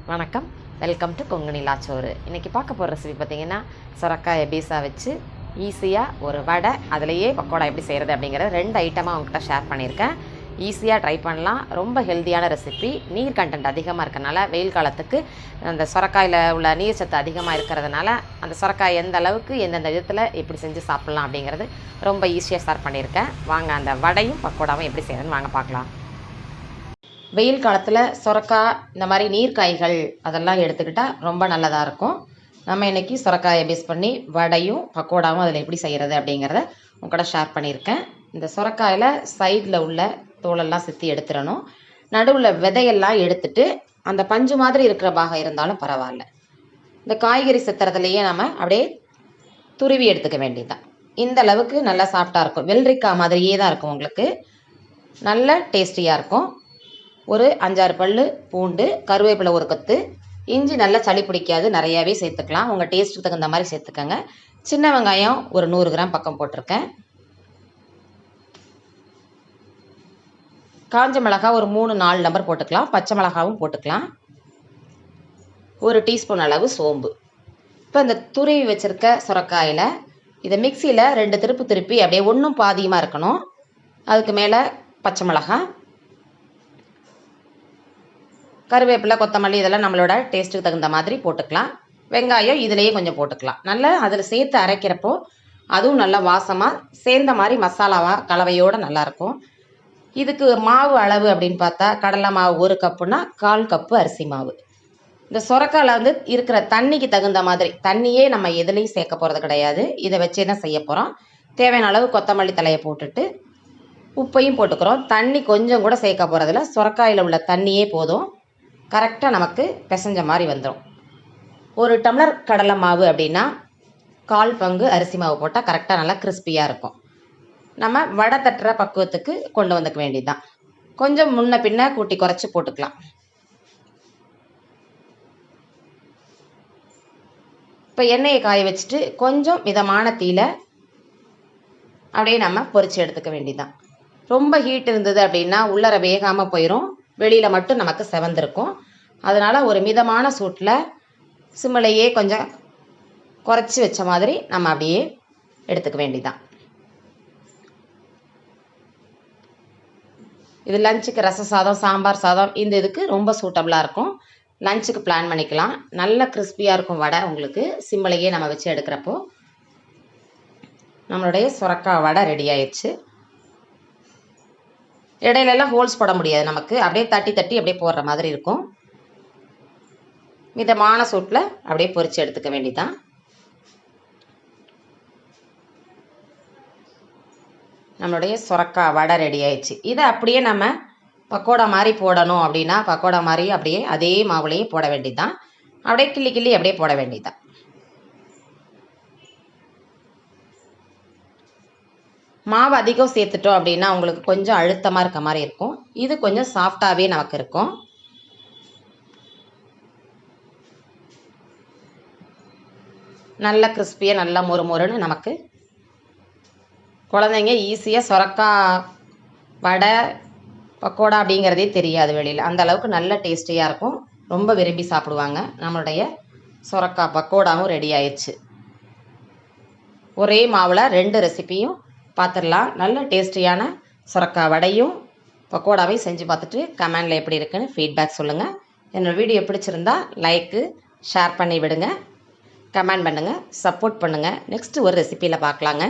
வணக்கம், welcome to Kongu நிலா சோறு. இன்றைக்கி பார்க்க போகிற ரெசிபி பார்த்திங்கன்னா சொரக்காயை பீஸா வச்சு ஈஸியாக ஒரு வடை, அதிலேயே பக்கோடா எப்படி செய்கிறது அப்படிங்கிறத 2 ஐட்டமாக அவங்ககிட்ட ஷேர் பண்ணியிருக்கேன். ஈஸியாக ட்ரை பண்ணலாம். ரொம்ப ஹெல்த்தியான ரெசிபி. நீர் கண்டென்ட் அதிகமாக இருக்கறனால வெயில் காலத்துக்கு அந்த சொரக்காயில் உள்ள நீர் சத்து அதிகமாக இருக்கிறதுனால அந்த சொரக்காய் எந்த அளவுக்கு எந்தெந்த விதத்தில் எப்படி செஞ்சு சாப்பிட்லாம் அப்படிங்கிறது ரொம்ப ஈஸியாக ஷேர் பண்ணியிருக்கேன். வாங்க அந்த வடையும் பக்கோடாவும் எப்படி செய்கிறதுன்னு வாங்க பார்க்கலாம். வெயில் காலத்தில் சொரக்காய் இந்த மாதிரி நீர்க்காய்கள் அதெல்லாம் எடுத்துக்கிட்டால் ரொம்ப நல்லதாக இருக்கும். நம்ம இன்றைக்கி சொரக்காயை பேஸ் பண்ணி வடையும் பக்கோடாவும் அதில் எப்படி செய்கிறது அப்படிங்கிறத உங்கள்கிட்ட ஷேர் பண்ணியிருக்கேன். இந்த சொரக்காயில் சைடில் உள்ள தோலெல்லாம் சித்தி எடுத்துடணும். நடுவில் விதையெல்லாம் எடுத்துட்டு அந்த பஞ்சு மாதிரி இருக்கிற பாகம் இருந்தாலும் பரவாயில்ல. இந்த காய்கறி சித்திரத்துலேயே நம்ம அப்படியே துருவி எடுத்துக்க வேண்டியதுதான். இந்த அளவுக்கு நல்லா சாஃப்டாக இருக்கும். வெள்ளரிக்காய் மாதிரியே தான் இருக்கும். உங்களுக்கு நல்ல டேஸ்டியாக இருக்கும். ஒரு 5-6 பல் பூண்டு, கருவேப்பிலை ஒரு கொத்து, இஞ்சி நல்லா சளி பிடிக்காது, நிறையாவே சேர்த்துக்கலாம். உங்கள் டேஸ்ட்டுக்கு தகுந்த மாதிரி சேர்த்துக்கோங்க. சின்ன வெங்காயம் ஒரு 100 கிராம் பக்கம் போட்டிருக்கேன். காஞ்ச மிளகாய் ஒரு 3-4 நம்பர் போட்டுக்கலாம். பச்சை மிளகாவும் போட்டுக்கலாம். 1 டீஸ்பூன் அளவு சோம்பு. இப்போ இந்த துருவி வச்சுருக்க சொரக்காயில் இதை மிக்சியில் 2 திருப்பி அப்படியே ஒன்றும் பாதியமாக இருக்கணும். அதுக்கு மேலே பச்சை மிளகாய், கருவேப்பிலை, கொத்தமல்லி இதெல்லாம் நம்மளோட டேஸ்ட்டுக்கு தகுந்த மாதிரி போட்டுக்கலாம். வெங்காயம் இதிலேயே கொஞ்சம் போட்டுக்கலாம். நல்லா அதில் சேர்த்து அரைக்கிறப்போ அதுவும் நல்லா வாசமாக சேர்ந்த மாதிரி மசாலாவாக கலவையோடு நல்லாயிருக்கும். இதுக்கு மாவு அளவு அப்படின்னு பார்த்தா கடலை மாவு 1 கப்புனா 1/4 கப்பு அரிசி மாவு. இந்த சொரக்காயில் வந்து இருக்கிற தண்ணிக்கு தகுந்த மாதிரி, தண்ணியே நம்ம எதுலேயும் சேர்க்க போகிறது கிடையாது. இதை வச்சே தான் செய்ய போகிறோம். தேவையான அளவு கொத்தமல்லி தலையை போட்டுட்டு உப்பையும் போட்டுக்கிறோம். தண்ணி கொஞ்சம் கூட சேர்க்க போகிறதில்ல. சொரக்காயில் உள்ள தண்ணியே போதும். கரெக்டாக நமக்கு பிசைஞ்ச மாதிரி வந்துடும். 1 டம்ளர் கடலை மாவு அப்படின்னா 1/4 பங்கு அரிசி மாவு போட்டால் கரெக்டாக நல்லா கிறிஸ்பியாக இருக்கும். நம்ம வடை தட்டுற பக்குவத்துக்கு கொண்டு வந்துக்க வேண்டியதுதான். கொஞ்சம் முன்ன பின்ன கூட்டி குறைச்சி போட்டுக்கலாம். இப்போ எண்ணெயை காய வச்சுட்டு கொஞ்சம் மிதமான தீயில அப்படியே நம்ம பொரித்து எடுத்துக்க வேண்டியதுதான். ரொம்ப ஹீட் இருந்தது அப்படின்னா உள்ளர வேகாமல் போயிடும், வெளியில் மட்டும் நமக்கு செவந்திருக்கும். அதனால் ஒரு மிதமான சூட்டில் சிம்மிலையே கொஞ்சம் குறைச்சி வச்ச மாதிரி நம்ம அப்படியே எடுத்துக்க வேண்டியதான். இது லஞ்சுக்கு ரச சாதம், சாம்பார் சாதம் இந்த இதுக்கு ரொம்ப சூட்டபுளாக இருக்கும். லஞ்சுக்கு பிளான் பண்ணிக்கலாம். நல்ல கிறிஸ்பியாக இருக்கும் வடை. உங்களுக்கு சிம்மிலையே நம்ம வச்சு எடுக்கிறப்போ நம்மளுடைய சொரக்காய் வடை ரெடி ஆயிடுச்சு. இடையிலெல்லாம் ஹோல்ஸ் போட முடியாது. நமக்கு அப்படியே தட்டி அப்படியே போடுற மாதிரி இருக்கும். மிதமான சூட்டில் அப்படியே பொரித்து எடுத்துக்க வேண்டியதான். நம்மளுடைய சொரக்காய் வடை ரெடி ஆயிடுச்சு. இதை அப்படியே நம்ம பக்கோடா மாதிரி போடணும் அப்படின்னா பக்கோடா மாதிரி அப்படியே அதே மாவுலேயே போட வேண்டியதுதான். அப்படியே கிள்ளி அப்படியே போட வேண்டியதுதான். மாவு அதிகம் சேர்த்துட்டோம் அப்படின்னா உங்களுக்கு கொஞ்சம் அழுத்தமாக இருக்க மாதிரி இருக்கும். இது கொஞ்சம் சாஃப்டாகவே நமக்கு இருக்கும். நல்ல கிறிஸ்பியாக நல்லா மொறுன்னு நமக்கு குழந்தைங்க ஈஸியாக சொரக்காய் வடை பக்கோடா அப்படிங்கிறதே தெரியாது வெளியில். அந்த அளவுக்கு நல்ல டேஸ்டியாக இருக்கும். ரொம்ப விரும்பி சாப்பிடுவாங்க. நம்மளுடைய சொரக்காய் பக்கோடாவும் ரெடி ஆயிடுச்சு. ஒரே மாவில் 2 ரெசிப்பியும் பார்த்துடலாம். நல்ல டேஸ்டியான சொரக்காய் வடையும் பக்கோடாவையும் செஞ்சு பார்த்துட்டு கமெண்டில் எப்படி இருக்குன்னு ஃபீட்பேக் சொல்லுங்கள். என்னோடய வீடியோ பிடிச்சிருந்தா லைக்கு ஷேர் பண்ணி விடுங்க, கமெண்ட் பண்ணுங்கள், சப்போர்ட் பண்ணுங்கள். நெக்ஸ்ட்டு ஒரு ரெசிப்பியில் பார்க்கலாங்க.